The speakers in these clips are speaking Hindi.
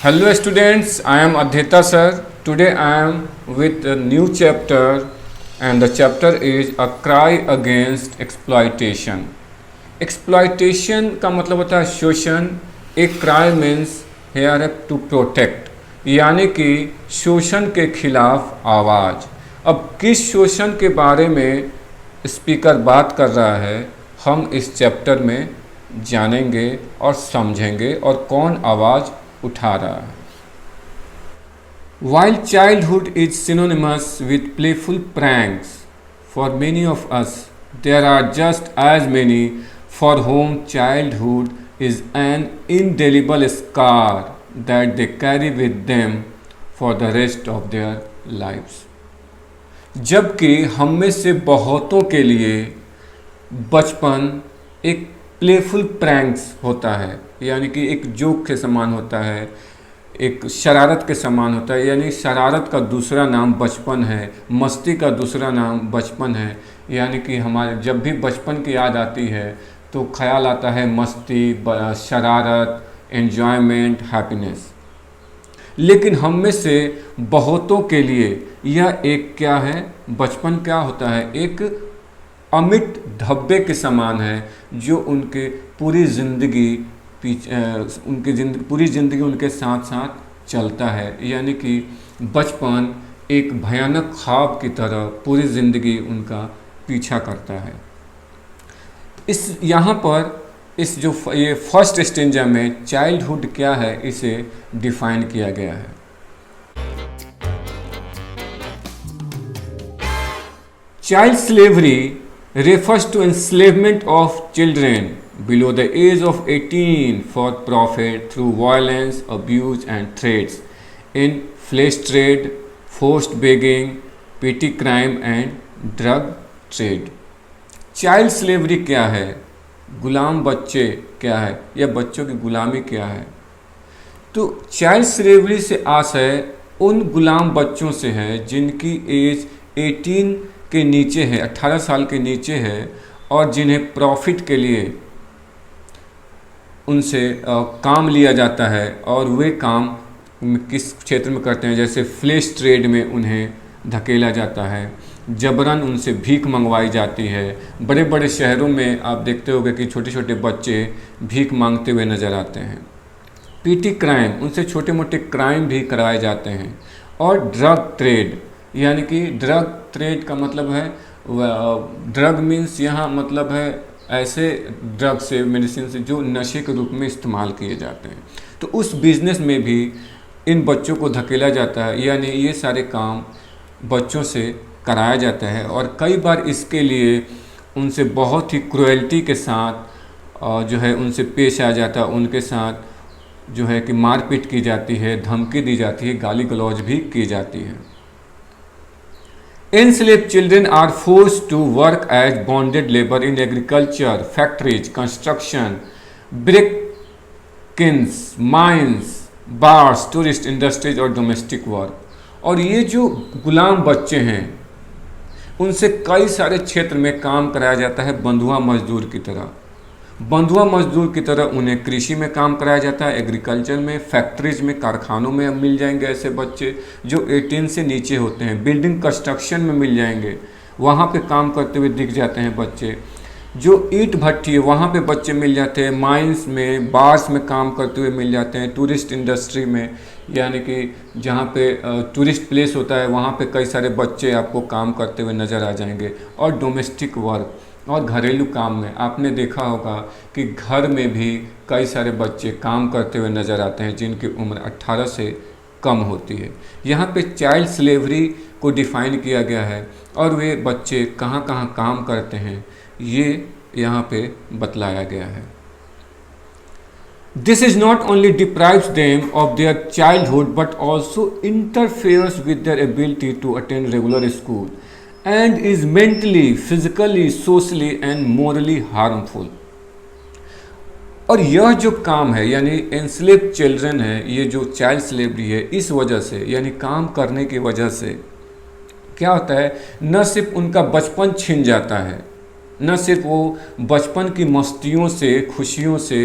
Hello students, I am Adhita sir. Today I am with a new chapter and the chapter is A Cry Against Exploitation. Exploitation का मतलब होता है शोषण. एक cry means here to protect यानी कि शोषण के खिलाफ आवाज़. अब किस शोषण के बारे में स्पीकर बात कर रहा है हम इस चैप्टर में जानेंगे और समझेंगे और कौन आवाज़ उठा रहा है. While childhood is synonymous with playful pranks, for many of us, there are just as many for whom childhood is an indelible scar that they carry with them for the rest of their lives. जबकि हम में से बहुतों के लिए बचपन एक प्लेफुल प्रैंक्स होता है, यानी कि एक जोक के समान होता है, एक शरारत के समान होता है. यानी शरारत का दूसरा नाम बचपन है, मस्ती का दूसरा नाम बचपन है. यानी कि हमारे जब भी बचपन की याद आती है तो ख्याल आता है मस्ती, शरारत, एन्जॉयमेंट, हैप्पीनेस. लेकिन हम में से बहुतों के लिए यह एक क्या है, बचपन क्या होता है, एक अमिट धब्बे के समान है जो उनके पूरी ज़िंदगी पूरी ज़िंदगी उनके साथ साथ चलता है. यानी कि बचपन एक भयानक ख्वाब की तरह पूरी ज़िंदगी उनका पीछा करता है. इस यहाँ पर इस जो ये फर्स्ट स्टेंजा में चाइल्डहुड क्या है इसे डिफाइन किया गया है. Child slavery refers to enslavement of children below the age of 18 for profit through violence, abuse and threats in flesh trade, forced begging, petty crime and drug trade. Child slavery क्या है, गुलाम बच्चे क्या है या बच्चों की गुलामी क्या है. तो चाइल्ड स्लेवरी से आशय उन गुलाम बच्चों से है जिनकी एज 18 के नीचे है, 18 साल के नीचे है और जिन्हें प्रॉफिट के लिए उनसे काम लिया जाता है और वे काम किस क्षेत्र में करते हैं, जैसे फ्लेश ट्रेड में उन्हें धकेला जाता है, जबरन उनसे भीख मंगवाई जाती है. बड़े बड़े शहरों में आप देखते होंगे कि छोटे छोटे बच्चे भीख मांगते हुए नज़र आते हैं. पीटी क्राइम, उनसे छोटे मोटे क्राइम भी कराए जाते हैं. और ड्रग ट्रेड, यानी कि ड्रग ट्रेड का मतलब है ड्रग मीन्स यहाँ मतलब है ऐसे ड्रग से, मेडिसिन से जो नशे के रूप में इस्तेमाल किए जाते हैं. तो उस बिज़नेस में भी इन बच्चों को धकेला जाता है. यानी ये सारे काम बच्चों से कराया जाता है और कई बार इसके लिए उनसे बहुत ही क्रुएल्टी के साथ जो है उनसे पेश आ जाता है. उनके साथ जो है कि मारपीट की जाती है, धमकी दी जाती है, गाली गलौज भी की जाती है. Enslaved children are forced to work as bonded labor in agriculture, factories, construction, brick-kilns, mines, bars, tourist industries और domestic work. और ये जो गुलाम बच्चे हैं उनसे कई सारे क्षेत्र में काम कराया जाता है बंधुआ मजदूर की तरह. बंधुआ मजदूर की तरह उन्हें कृषि में काम कराया जाता है, एग्रीकल्चर में, फैक्ट्रीज में, कारखानों में मिल जाएंगे ऐसे बच्चे जो 18 से नीचे होते हैं. बिल्डिंग कंस्ट्रक्शन में मिल जाएंगे, वहाँ पे काम करते हुए दिख जाते हैं बच्चे. जो ईंट भट्टी है वहाँ पे बच्चे मिल जाते हैं. माइंस में, बार्स में काम करते हुए मिल जाते हैं. टूरिस्ट इंडस्ट्री में, यानी कि जहाँ पे टूरिस्ट प्लेस होता है वहाँ पे कई सारे बच्चे आपको काम करते हुए नज़र आ जाएंगे. और डोमेस्टिक वर्क और घरेलू काम में आपने देखा होगा कि घर में भी कई सारे बच्चे काम करते हुए नज़र आते हैं जिनकी उम्र 18 से कम होती है. यहाँ पे चाइल्ड स्लेवरी को डिफ़ाइन किया गया है और वे बच्चे कहाँ कहाँ काम करते हैं ये यहाँ पे बतलाया गया है. This is not only deprives them of their childhood but also interferes with their ability to attend regular school and is mentally, physically, socially and morally harmful. और यह जो काम है यानी एनस्लेव चिल्ड्रन है, ये जो चाइल्ड स्लेवरी है, इस वजह से यानी काम करने की वजह से क्या होता है, न सिर्फ उनका बचपन छिन जाता है, न सिर्फ वो बचपन की मस्तियों से, खुशियों से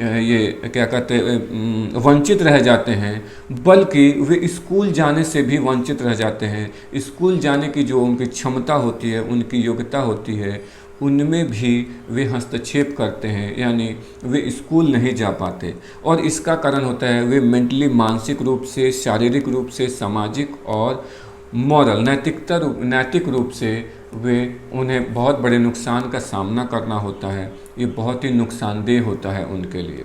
ये क्या कहते हैं वंचित रह जाते हैं, बल्कि वे स्कूल जाने से भी वंचित रह जाते हैं। स्कूल जाने की जो उनकी क्षमता होती है, उनकी योग्यता होती है, उनमें भी वे हस्तक्षेप करते हैं, यानी वे स्कूल नहीं जा पाते। और इसका कारण होता है वे मेंटली, मानसिक रूप से, शारीरिक रूप से, सामाजिक और मॉरल, नैतिक रूप से वे उन्हें बहुत बड़े नुकसान का सामना करना होता है। ये बहुत ही नुकसानदेह होता है उनके लिए।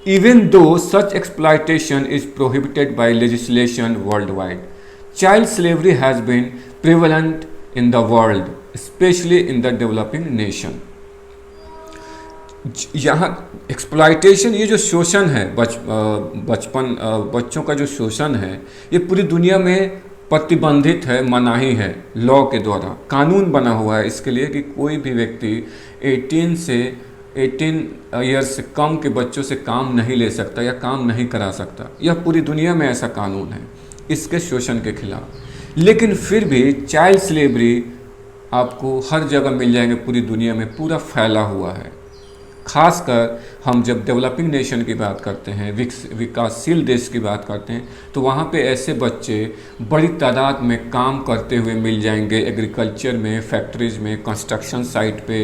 Even though such exploitation is prohibited by legislation world wide, child slavery has been prevalent in the world, specially in the developing nation. यहाँ एक्सप्लॉयटेशन, ये जो शोषण है, बच्चों का जो शोषण है, ये पूरी दुनिया में प्रतिबंधित है, मनाही है। लॉ के द्वारा कानून बना हुआ है इसके लिए कि कोई भी व्यक्ति 18 ईयर्स से कम के बच्चों से काम नहीं ले सकता या काम नहीं करा सकता। यह पूरी दुनिया में ऐसा कानून है इसके शोषण के खिलाफ। लेकिन फिर भी चाइल्ड स्लेवरी आपको हर जगह मिल जाएंगे, पूरी दुनिया में पूरा फैला हुआ है। खासकर हम जब डेवलपिंग नेशन की बात करते हैं, विकासशील देश की बात करते हैं, तो वहाँ पे ऐसे बच्चे बड़ी तादाद में काम करते हुए मिल जाएंगे। एग्रीकल्चर में, फैक्ट्रीज में, कंस्ट्रक्शन साइट पे,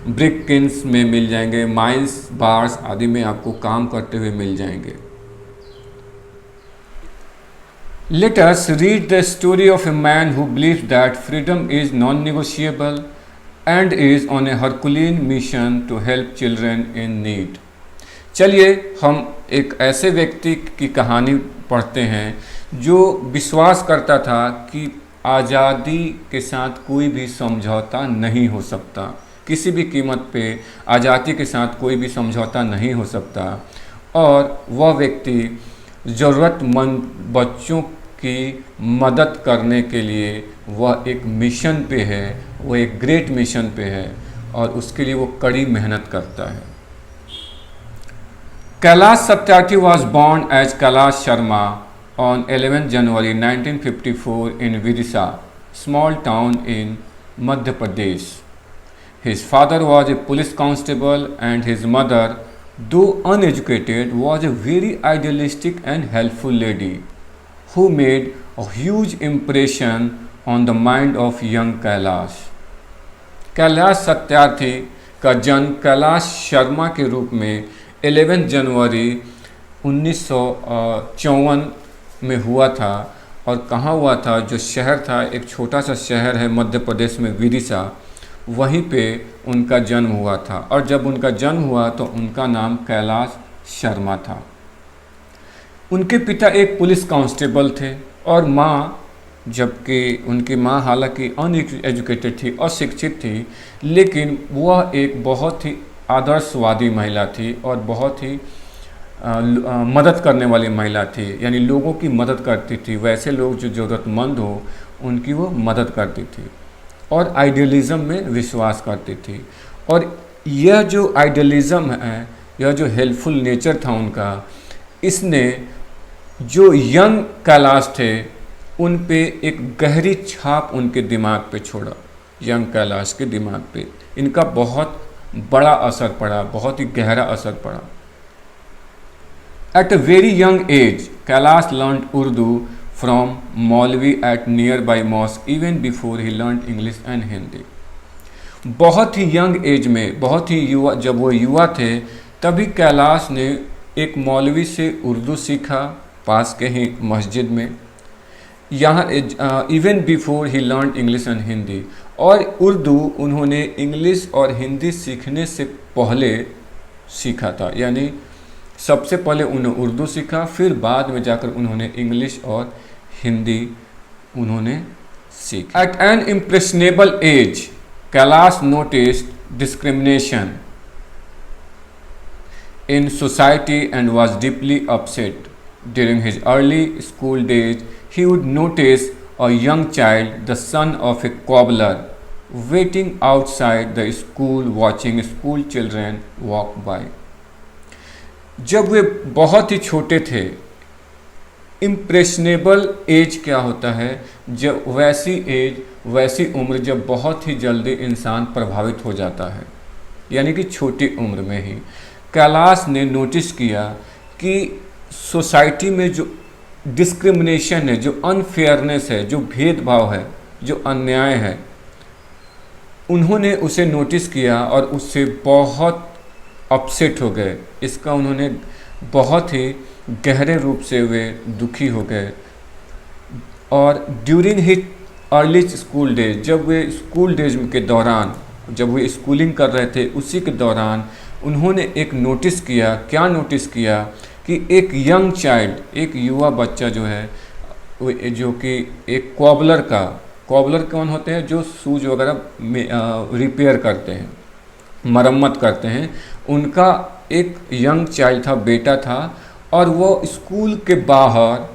ब्रिक किन्स में मिल जाएंगे, माइंस, बार्स आदि में आपको काम करते हुए मिल जाएंगे। Let us read the story of a man who believes that freedom is non-negotiable and is on a Herculean mission to help children in need। चलिए हम एक ऐसे व्यक्ति की कहानी पढ़ते हैं जो विश्वास करता था कि आज़ादी के साथ कोई भी समझौता नहीं हो सकता, किसी भी कीमत पे आज़ादी के साथ कोई भी समझौता नहीं हो सकता। और वह व्यक्ति ज़रूरतमंद बच्चों की मदद करने के लिए वह एक मिशन पे है, वह एक ग्रेट मिशन पे है और उसके लिए वो कड़ी मेहनत करता है। Kailash Satyarthi was born as Kailash Sharma on 11 January 1954 in Vidisha, small town in Madhya Pradesh. His father was a police constable and his mother, though uneducated, was a very idealistic and helpful lady who made a huge impression on the mind of young Kailash। Kailash Satyarthi का जन्म कैलाश शर्मा के रूप में 11 जनवरी 1954 में हुआ था। और कहाँ हुआ था? जो शहर था, एक छोटा सा शहर है मध्य प्रदेश में, विदिशा, वहीं पे उनका जन्म हुआ था। और जब उनका जन्म हुआ तो उनका नाम कैलाश शर्मा था। उनके पिता एक पुलिस कांस्टेबल थे और माँ, जबकि उनकी माँ हालांकि अनएजुकेटेड थी, अशिक्षित थी, लेकिन वह एक बहुत ही आदर्शवादी महिला थी और बहुत ही मदद करने वाली महिला थी, यानी लोगों की मदद करती थी। वैसे लोग जो ज़रूरतमंद हो उनकी वो मदद करती थी और आइडियलिज़म में विश्वास करती थी। और यह जो आइडियलिज़म है, यह जो हेल्पफुल नेचर था उनका, इसने जो यंग कैलाश थे उन पे एक गहरी छाप उनके दिमाग पे छोड़ा। यंग कैलाश के दिमाग पे इनका बहुत बड़ा असर पड़ा, बहुत ही गहरा असर पड़ा। At a very young age Kailash learned Urdu from मौलवी at nearby mosque even before he learned English and Hindi. बहुत ही यंग एज में, बहुत ही युवा, जब वो युवा थे तभी कैलाश ने एक मौलवी से उर्दू सीखा पास के ही मस्जिद में। यहाँ even before he learn English and Hindi, और उर्दू उन्होंने इंग्लिश और हिंदी सीखने से पहले सीखा था, यानी सबसे पहले उन्होंने उर्दू सीखा, फिर बाद में जाकर उन्होंने इंग्लिश और हिंदी उन्होंने सीखी। At an impressionable age Kailash noticed discrimination in society and was deeply upset. During his early school days he would notice a young child, the son of a cobbler, waiting outside the school watching school children walk by। जब वे बहुत ही छोटे थे, इम्प्रेशनेबल एज क्या होता है? जब वैसी एज, वैसी उम्र जब बहुत ही जल्दी इंसान प्रभावित हो जाता है, यानी कि छोटी उम्र में ही। कैलाश ने नोटिस किया कि सोसाइटी में जो डिस्क्रिमिनेशन है, जो अनफेयरनेस है, जो भेदभाव है, जो अन्याय है, उन्होंने उसे नोटिस किया और उससे बहुत अपसेट हो गए। इसका उन्होंने बहुत ही गहरे रूप से वे दुखी हो गए। और during his early school days, जब वे स्कूल डेज के दौरान, जब वे स्कूलिंग कर रहे थे, उसी के दौरान उन्होंने एक नोटिस किया। क्या नोटिस किया कि एक यंग चाइल्ड, एक युवा बच्चा जो है, जो कि एक कॉबलर कौन होते हैं, जो शूज वगैरह रिपेयर करते हैं, मरम्मत करते हैं, उनका एक यंग चाइल्ड था, बेटा था, और वो स्कूल के बाहर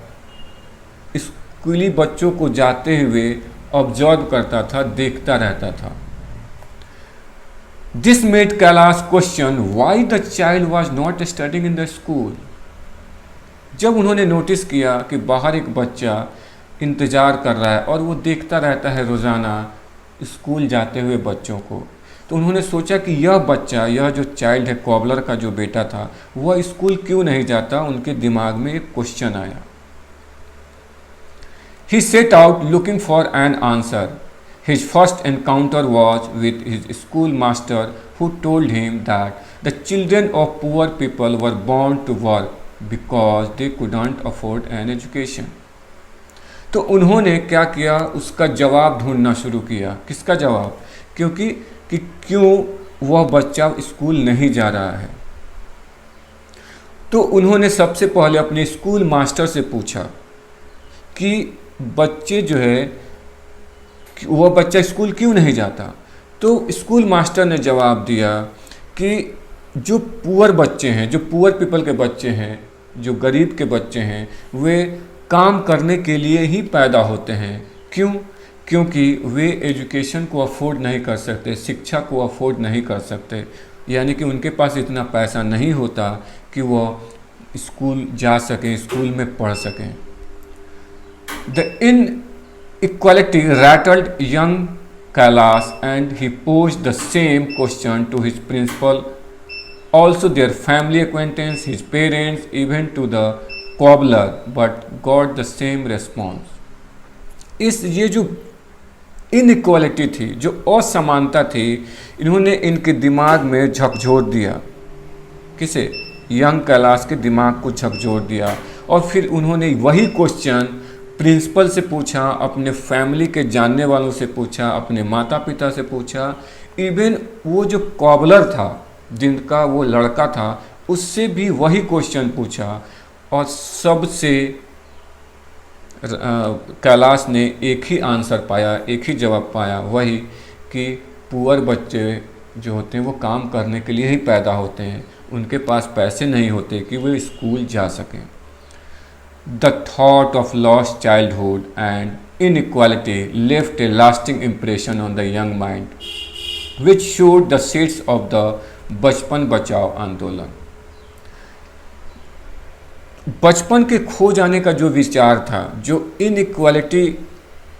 स्कूली बच्चों को जाते हुए ऑब्जर्व करता था, देखता रहता था। This made Kailash question why the child was not studying in the school. जब उन्होंने नोटिस किया कि बाहर एक बच्चा इंतज़ार कर रहा है और वो देखता रहता है रोज़ाना स्कूल जाते हुए बच्चों को, तो उन्होंने सोचा कि यह बच्चा, यह जो चाइल्ड है, कॉबलर का जो बेटा था, वह स्कूल क्यों नहीं जाता। उनके दिमाग में एक क्वेश्चन आया। He set out looking for an answer. His first encounter was with his schoolmaster, who told him that the children of poor people were born to work because they couldn't afford an education. तो उन्होंने क्या किया, उसका जवाब ढूंढना शुरू किया। किसका जवाब? कि क्यों वह बच्चा स्कूल नहीं जा रहा है। तो उन्होंने सबसे पहले अपने स्कूल मास्टर से पूछा कि बच्चे जो है, वह बच्चा स्कूल क्यों नहीं जाता। तो स्कूल मास्टर ने जवाब दिया कि जो पुअर बच्चे हैं, जो पुअर पीपल के बच्चे हैं, जो गरीब के बच्चे हैं, वे काम करने के लिए ही पैदा होते हैं। क्यों? क्योंकि वे एजुकेशन को अफोर्ड नहीं कर सकते, शिक्षा को अफोर्ड नहीं कर सकते, यानी कि उनके पास इतना पैसा नहीं होता कि वह स्कूल जा सकें, स्कूल में पढ़ सकें। The inequality rattled young Kailash, and he posed the same question to his principal, also their family acquaintance, his parents, even to the cobbler, but got the same response. ये जो इनइक्वालिटी थी, जो असमानता थी, इन्होंने इनके दिमाग में झकझोर दिया। किसे? यंग कैलाश के दिमाग को झकझोर दिया। और फिर उन्होंने वही क्वेश्चन प्रिंसिपल से पूछा, अपने फैमिली के जानने वालों से पूछा, अपने माता पिता से पूछा, इवन वो जो कॉबलर था, जिनका वो लड़का था, उससे भी वही क्वेश्चन पूछा। और सबसे कैलाश ने एक ही आंसर पाया, एक ही जवाब पाया, वही कि पुअर बच्चे जो होते हैं वो काम करने के लिए ही पैदा होते हैं, उनके पास पैसे नहीं होते कि वो स्कूल जा सकें। The thought of lost childhood and inequality left a lasting impression on the young mind, which showed the seeds of the बचपन बचाओ आंदोलन। बचपन के खो जाने का जो विचार था, जो इनइक्वालिटी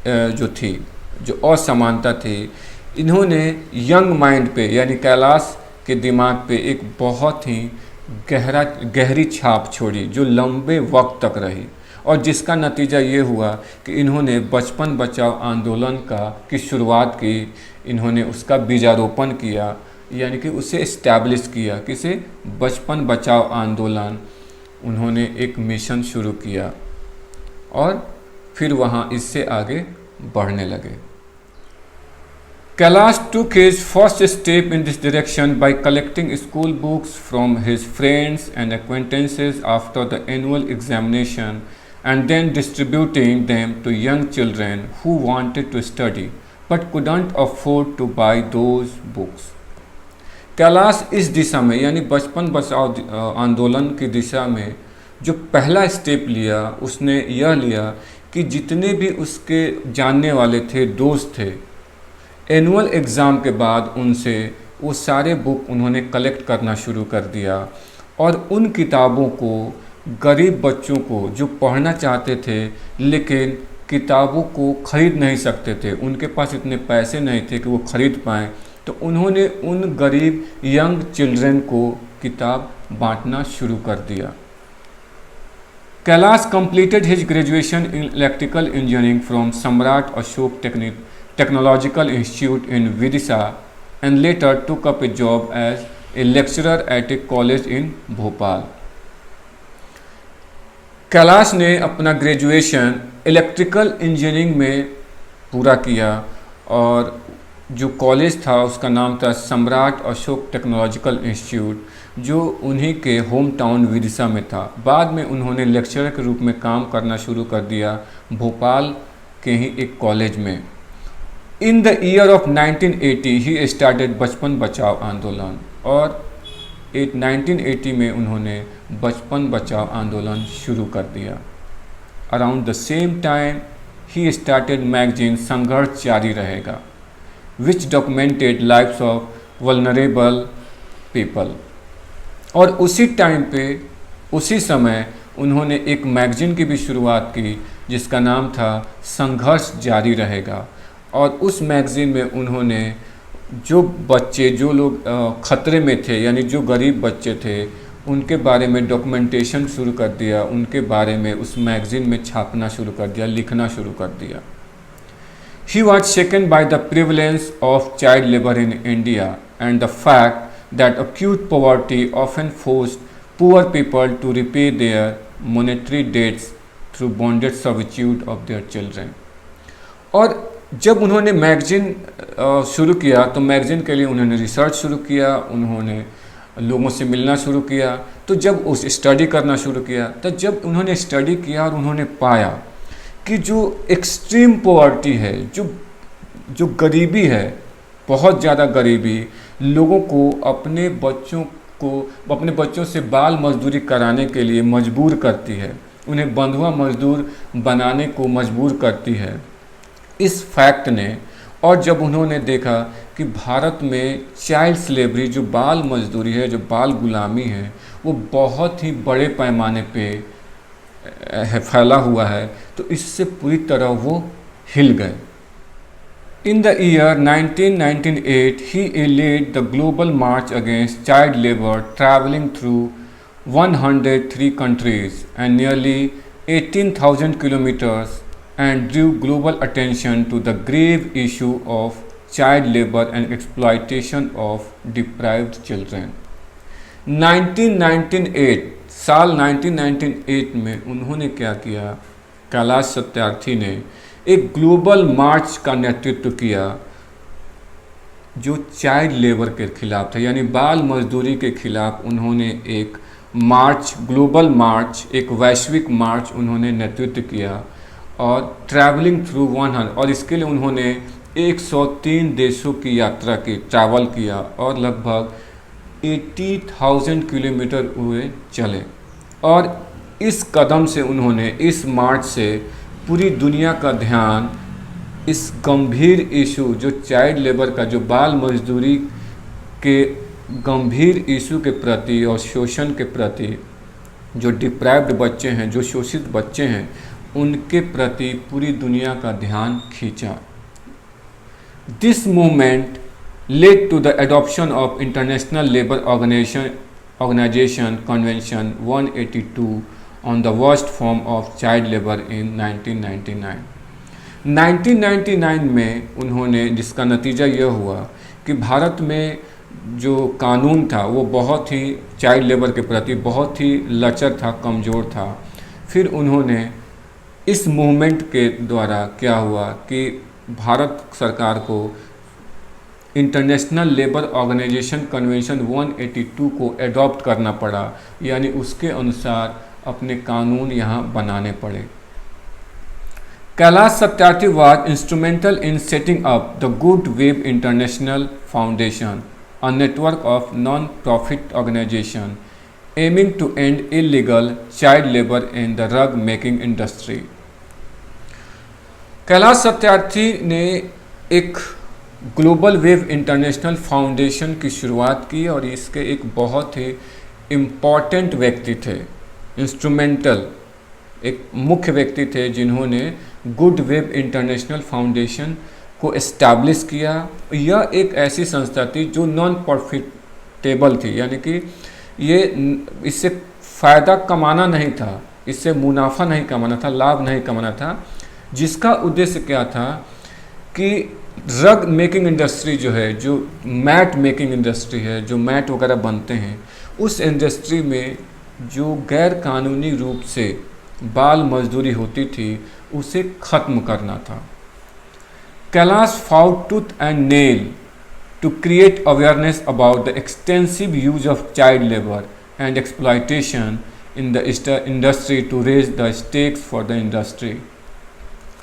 जो थी, जो असमानता थी, इन्होंने यंग माइंड पे, यानी कैलाश के दिमाग पे एक बहुत ही गहरी छाप छोड़ी, जो लंबे वक्त तक रही, और जिसका नतीजा ये हुआ कि इन्होंने बचपन बचाओ आंदोलन की शुरुआत की, इन्होंने उसका बीजारोपण किया, यानी कि उसे इस्टेब्लिश किया। किसे? बचपन बचाओ आंदोलन। उन्होंने एक मिशन शुरू किया और फिर वहाँ इससे आगे बढ़ने लगे। Kailash took his first step in this direction by collecting school books from his friends and acquaintances after the annual examination and then distributing them to young children who wanted to study but couldn't afford to buy those books. Kailash इस दिशा में, यानी बचपन बचाओ आंदोलन की दिशा में जो पहला स्टेप लिया, उसने यह लिया कि जितने भी उसके जानने वाले थे, दोस्त थे, एनुअल एग्ज़ाम के बाद उनसे वो सारे बुक उन्होंने कलेक्ट करना शुरू कर दिया और उन किताबों को गरीब बच्चों को जो पढ़ना चाहते थे लेकिन किताबों को ख़रीद नहीं सकते थे, उनके पास इतने पैसे नहीं थे कि वो ख़रीद पाएँ, तो उन्होंने उन गरीब यंग चिल्ड्रन को किताब बांटना शुरू कर दिया। Kailash completed his graduation in electrical engineering from Samrat Ashok Technological Institute in Vidisha and later took up a job as a lecturer at a college in Bhopal. Kailash ने अपना ग्रेजुएशन इलेक्ट्रिकल इंजीनियरिंग में पूरा किया और जो कॉलेज था उसका नाम था सम्राट अशोक टेक्नोलॉजिकल इंस्टीट्यूट, जो उन्हीं के होम टाउन विदिशा में था। बाद में उन्होंने लेक्चरर के रूप में काम करना शुरू कर दिया भोपाल के ही एक कॉलेज में। In the year of 1980 he started बचपन बचाओ आंदोलन और 1980 में उन्होंने बचपन बचाओ आंदोलन शुरू कर दिया। Around the same time he started magazine Sangharsh Jari Rahega, which documented lives of vulnerable people. और उसी टाइम पे उसी समय उन्होंने एक मैगजीन की भी शुरुआत की जिसका नाम था संघर्ष जारी रहेगा। और उस मैगजीन में उन्होंने जो बच्चे, जो लोग ख़तरे में थे, यानी जो गरीब बच्चे थे, उनके बारे में डॉक्यूमेंटेशन शुरू कर दिया, उनके बारे में उस मैगजीन में छापना शुरू कर दिया, लिखना शुरू कर दिया। He was shaken by the prevalence of child labor in India and the fact that acute poverty often forced poor people to repay their monetary debts through bonded servitude of their children। और जब उन्होंने मैगजीन शुरू किया तो मैगजीन के लिए उन्होंने रिसर्च शुरू किया, उन्होंने लोगों से मिलना शुरू किया। तो जब उस स्टडी करना शुरू किया, तो जब उन्होंने स्टडी किया और उन्होंने पाया कि जो एक्सट्रीम पॉवर्टी है, जो गरीबी है, बहुत ज़्यादा गरीबी लोगों को अपने बच्चों से बाल मजदूरी कराने के लिए मजबूर करती है, उन्हें बंधुआ मजदूर बनाने को मजबूर करती है। इस फैक्ट ने, और जब उन्होंने देखा कि भारत में चाइल्ड स्लेवरी, जो बाल मजदूरी है, जो बाल गुलामी है, वो बहुत ही बड़े पैमाने पे फैला हुआ है, तो इससे पूरी तरह वो हिल गए। In the year 1998, he led the global march against child labor, traveling through 103 countries and nearly 18,000 kilometers, and drew global attention to the grave issue of child labor and exploitation of deprived children। 1998 साल 1998 में उन्होंने क्या किया, कैलाश सत्यार्थी ने एक ग्लोबल मार्च का नेतृत्व किया जो चाइल्ड लेबर के खिलाफ था, यानी बाल मजदूरी के खिलाफ। उन्होंने एक मार्च, ग्लोबल मार्च, एक वैश्विक मार्च उन्होंने नेतृत्व किया और ट्रैवलिंग थ्रू 100, और इसके लिए उन्होंने 103 देशों की यात्रा की, ट्रैवल किया और लगभग 80,000 किलोमीटर हुए चले। और इस कदम से उन्होंने, इस मार्च से पूरी दुनिया का ध्यान इस गंभीर इशू, जो चाइल्ड लेबर का, जो बाल मजदूरी के गंभीर इशू के प्रति और शोषण के प्रति, जो डिप्राइव्ड बच्चे हैं, जो शोषित बच्चे हैं, उनके प्रति पूरी दुनिया का ध्यान खींचा। This movement led to the adoption of International Labour Organization Convention 182 on the worst form of child labor in 1999। 1999 में उन्होंने, जिसका नतीजा यह हुआ कि भारत में जो कानून था वो बहुत ही चाइल्ड लेबर के प्रति बहुत ही लचर था, कमज़ोर था। फिर उन्होंने इस मूवमेंट के द्वारा क्या हुआ कि भारत सरकार को इंटरनेशनल लेबर ऑर्गेनाइजेशन कन्वेंशन 182 को एडॉप्ट करना पड़ा, यानी उसके अनुसार अपने कानून यहाँ बनाने पड़े। Kailash Satyarthi was instrumental in setting up the Good Wave International Foundation, a network of non-profit organization aiming to end illegal child labor in the rug making industry। Kailash Satyarthi ने एक ग्लोबल वेव इंटरनेशनल फाउंडेशन की शुरुआत की और इसके एक बहुत ही इम्पॉर्टेंट व्यक्ति थे, इंस्ट्रूमेंटल एक मुख्य व्यक्ति थे जिन्होंने गुड वेव इंटरनेशनल फाउंडेशन को एस्टैब्लिश किया। यह एक ऐसी संस्था थी जो नॉन प्रॉफिटेबल थी, यानी कि इससे फ़ायदा कमाना नहीं था, इससे मुनाफा नहीं कमाना था, लाभ नहीं कमाना था, जिसका उद्देश्य क्या था कि ड्रग मेकिंग इंडस्ट्री जो है, जो मैट मेकिंग इंडस्ट्री है, जो मैट वगैरह बनते हैं, उस इंडस्ट्री में जो गैर कानूनी रूप से बाल मजदूरी होती थी उसे ख़त्म करना था। Kailash fought tooth and nail to create awareness about the extensive use of child labour and exploitation in the industry to raise the stakes for the industry.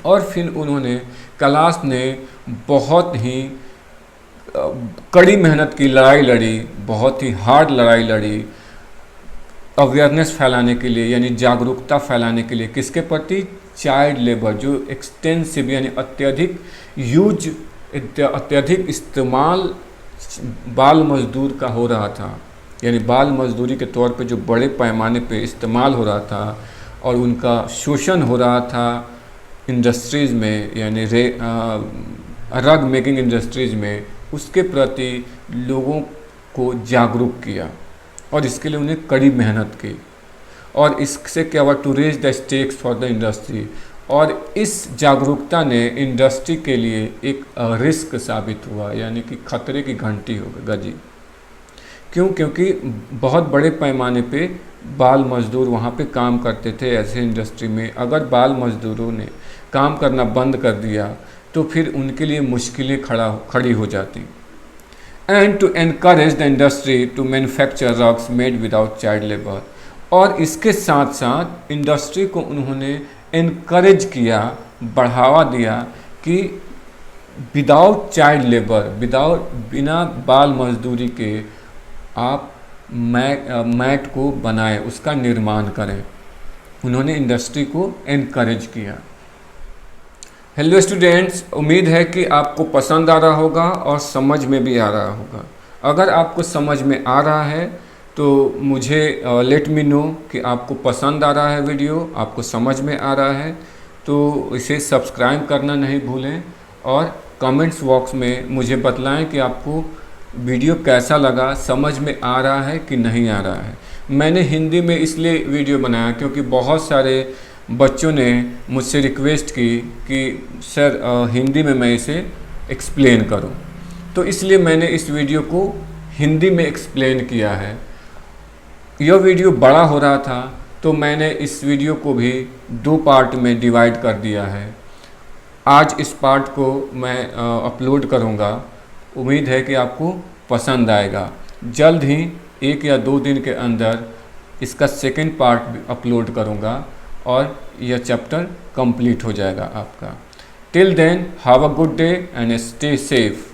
और फिर उन्होंने, कैलाश ने बहुत ही कड़ी मेहनत की, लड़ाई लड़ी, बहुत ही हार्ड लड़ाई लड़ी अवेयरनेस फैलाने के लिए, यानी जागरूकता फैलाने के लिए। किसके प्रति? चाइल्ड लेबर, जो एक्सटेंसिव यानी अत्यधिक इस्तेमाल बाल मजदूर का हो रहा था, यानी बाल मजदूरी के तौर पे जो बड़े पैमाने पे इस्तेमाल हो रहा था और उनका शोषण हो रहा था इंडस्ट्रीज़ में, यानी रग मेकिंग इंडस्ट्रीज़ में, उसके प्रति लोगों को जागरूक किया और इसके लिए उन्हें कड़ी मेहनत की। और इससे क्या हुआ? To raise the stakes for the industry. और इस जागरूकता ने इंडस्ट्री के लिए एक रिस्क साबित हुआ, यानी कि खतरे की घंटी हो गई। क्यों? क्योंकि बहुत बड़े पैमाने पे बाल मजदूर वहाँ पे काम करते थे ऐसे इंडस्ट्री में। अगर बाल मजदूरों ने काम करना बंद कर दिया तो फिर उनके लिए मुश्किलें खड़ी हो जाती। And to encourage the industry to manufacture rugs made without child labour. और इसके साथ साथ इंडस्ट्री को उन्होंने एनकरेज किया, बढ़ावा दिया कि विदाउट चाइल्ड लेबर, बिना बाल मजदूरी के आप मैट को बनाएं, उसका निर्माण करें। उन्होंने इंडस्ट्री को एनकरेज किया। हेलो स्टूडेंट्स, उम्मीद है कि आपको पसंद आ रहा होगा और समझ में भी आ रहा होगा। अगर आपको समझ में आ रहा है तो मुझे लेट मी नो कि आपको पसंद आ रहा है वीडियो, आपको समझ में आ रहा है, तो इसे सब्सक्राइब करना नहीं भूलें और कमेंट्स बॉक्स में मुझे बतलाएं कि आपको वीडियो कैसा लगा, समझ में आ रहा है कि नहीं आ रहा है। मैंने हिंदी में इसलिए वीडियो बनाया क्योंकि बहुत सारे बच्चों ने मुझसे रिक्वेस्ट की कि सर हिंदी में मैं इसे एक्सप्लेन करूं, तो इसलिए मैंने इस वीडियो को हिंदी में एक्सप्लेन किया है। यह वीडियो बड़ा हो रहा था तो मैंने इस वीडियो को भी 2 पार्ट में डिवाइड कर दिया है। आज इस पार्ट को मैं अपलोड करूंगा। उम्मीद है कि आपको पसंद आएगा। जल्द ही 1 या 2 दिन के अंदर इसका सेकंड पार्ट भी अपलोड करूंगा और यह चैप्टर कंप्लीट हो जाएगा आपका। Till then have a good day and stay safe.